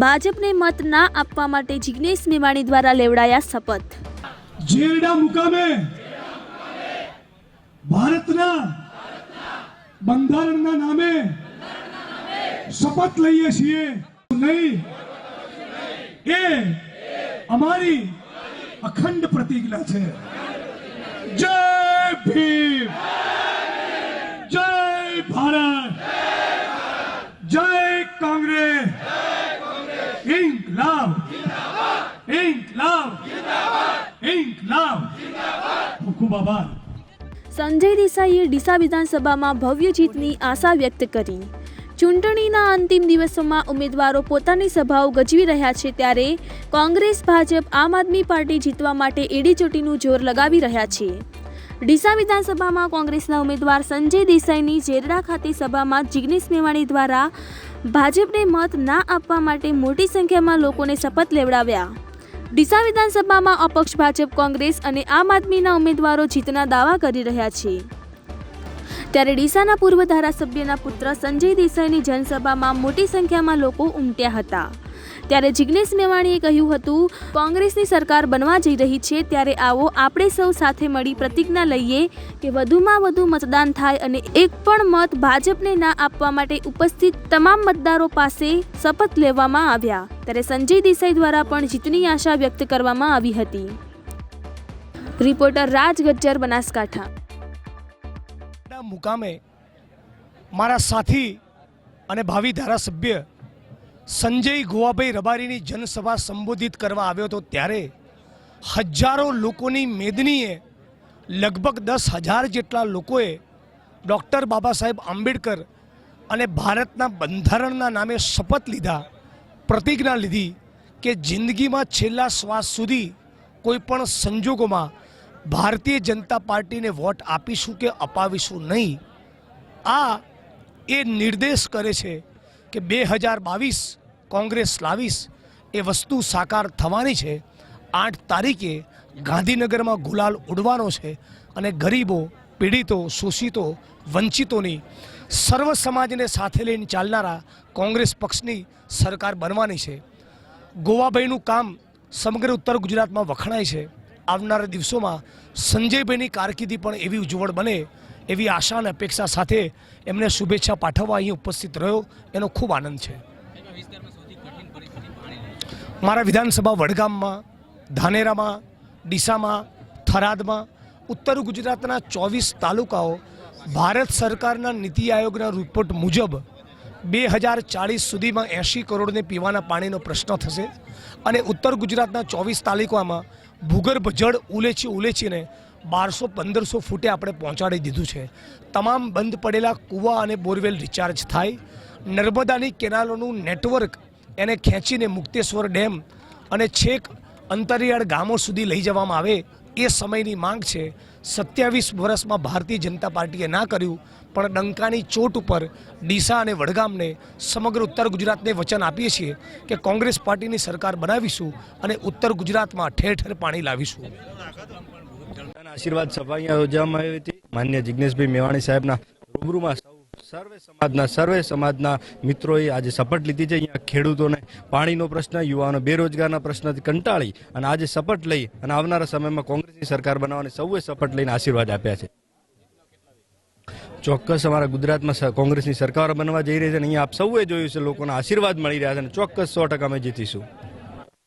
ભાજપને મત ના આપવા માટે જિગ્નેશ મેવાણી દ્વારા લેવડાયા શપથ। જેરડા મુકામે ભારતના બંધારણના નામે શપથ લઈએ છીએ નહીં, એ અમારી અખંડ પ્રતિજ્ઞા છે। જય ભીમ, જય ભારત, જય કોંગ્રેસ, ઇન્કલાબ, ઇન્કલાબ, ઇન્કલાબ। ખૂબ આભાર। સંજય દેસાઈએ ડીસા વિધાનસભામાં ભવ્ય જીતની આશા વ્યક્ત કરી। ચૂંટણીના અંતિમ દિવસોમાં ઉમેદવારો પોતાની સભાઓ ગજવી રહ્યા છે, ત્યારે કોંગ્રેસ, ભાજપ, આમ આદમી પાર્ટી જીતવા માટે એડીચોટીનું જોર લગાવી રહ્યા છે। ડીસા વિધાનસભામાં કોંગ્રેસના ઉમેદવાર સંજય દેસાઈની જેરડા ખાતે સભામાં જિગ્નેશ મેવાણી દ્વારા ભાજપને મત ના આપવા માટે મોટી સંખ્યામાં લોકોને શપથ લેવડાવ્યા। ડીસા વિધાનસભામાં અપક્ષ ભાજપ, કોંગ્રેસ અને આમ આદમીના ઉમેદવારો જીતના દાવા કરી રહ્યા છે, ત્યારે ડીસાના પૂર્વ ધારાસભ્યના પુત્ર સંજય દેસાઈની જનસભામાં મોટી સંખ્યામાં લોકો ઉમટ્યા હતા। ત્યારે જિગ્નેશ મેવાણીએ કહ્યું હતું, કોંગ્રેસની સરકાર બનવા જઈ રહી છે, ત્યારે આવો આપણે સૌ સાથે મળી પ્રતિજ્ઞા લઈએ કે વધુમાં વધુ મતદાન થાય અને એક પણ મત ભાજપને ના આપવા માટે ઉપસ્થિત તમામ મતદારો પાસે શપથ લેવામાં આવ્યા। ત્યારે સંજય દેસાઈ દ્વારા પણ જીતની આશા વ્યક્ત કરવામાં આવી હતી। રિપોર્ટર રાજ ગજ્જર, બનાસકાંઠા। મુકામે મારા સાથી અને ભાવિ ધારાસભ્ય સંજય ગોવાભાઈ રબારીની જનસભા સંબોધિત કરવા આવ્યો હતો, ત્યારે હજારો લોકોની મેદનીએ લગભગ 10,000 જેટલા લોકોએ ડૉક્ટર બાબા સાહેબ આંબેડકર અને ભારતના બંધારણના નામે શપથ લીધા, પ્રતિજ્ઞા લીધી કે જિંદગીમાં છેલ્લા શ્વાસ સુધી કોઈ પણ સંજોગોમાં ભારતીય જનતા પાર્ટીને વોટ આપીશું કે અપાવીશું નહીં। આ એ નિર્દેશ કરે છે કે 2022 કોંગ્રેસ લાવીશ, એ વસ્તુ સાકાર થવાની છે। 8 તારીખે ગાંધીનગરમાં ગુલાલ ઉડવાનો છે અને ગરીબો, પીડિતો, શોષિતો, વંચિતોની સર્વ સમાજને સાથે લઈને ચાલનારા કોંગ્રેસ પક્ષની સરકાર બનવાની છે। ગોવાભાઈનું કામ સમગ્ર ઉત્તર ગુજરાતમાં વખણાય છે। આવનારા દિવસોમાં સંજયભાઈની કારકિર્દી પણ એવી ઉજ્જવળ બને એવી આશા અને અપેક્ષા સાથે એમને શુભેચ્છા પાઠવવા અહીં ઉપસ્થિત રહ્યો, એનો ખૂબ આનંદ છે। મારા વિધાનસભા વડગામમાં, ધાનેરામાં, ડીસામાં, થરાદમાં, ઉત્તર ગુજરાતના 24 તાલુકાઓ ભારત સરકારના નીતિ આયોગના રિપોર્ટ મુજબ 2040 સુધીમાં 80 કરોડને પીવાના પાણીનો પ્રશ્ન થશે અને ઉત્તર ગુજરાતના 24 તાલુકામાં ભૂગર્ભ જળ ઉલેચીને 1200-1500 ફૂટે આપણે પહોંચાડી દીધું છે। તમામ બંધ પડેલા કૂવા અને બોરવેલ રિચાર્જ થાય, નર્મદાની કેનાલોનું નેટવર્ક એને ખેંચીને મુક્તેશ્વર ડેમ અને છેક અંતરિયાળ ગામો સુધી લઈ જવામાં આવે, એ સમયની માંગ છે। 27 વર્ષમાં ભારતીય જનતા પાર્ટીએ ના કર્યું, પણ ડંકાની ચોટ ઉપર ડીસા અને વડગામને, સમગ્ર ઉત્તર ગુજરાતને વચન આપીએ છીએ કે કોંગ્રેસ પાર્ટીની સરકાર બનાવીશું અને ઉત્તર ગુજરાતમાં ઠેર ઠેર પાણી લાવીશું। આશીર્વાદ સભા યોજવામાં આવી હતી। માન્ય જિગ્નેશભાઈ મેવાણી સાહેબના રૂબરૂમાં સર્વે સમાજના મિત્રોએ આજે શપથ લીધી છે। અહીંયા ખેડૂતોને પાણીનો પ્રશ્ન, યુવાનો બેરોજગારના પ્રશ્નથી કંટાળી અને આજે શપથ લઈ અને આવનારા સમયમાં કોંગ્રેસની સરકાર બનાવવાની સૌએ શપથ લઈને આશીર્વાદ આપ્યા છે। ચોક્કસ અમારા ગુજરાતમાં કોંગ્રેસની સરકાર બનવા જઈ રહી છે અને અહીંયા આપ સૌએ જોયું છે લોકોના આશીર્વાદ મળી રહ્યા છે અને ચોક્કસ 100% અમે જીતીશું।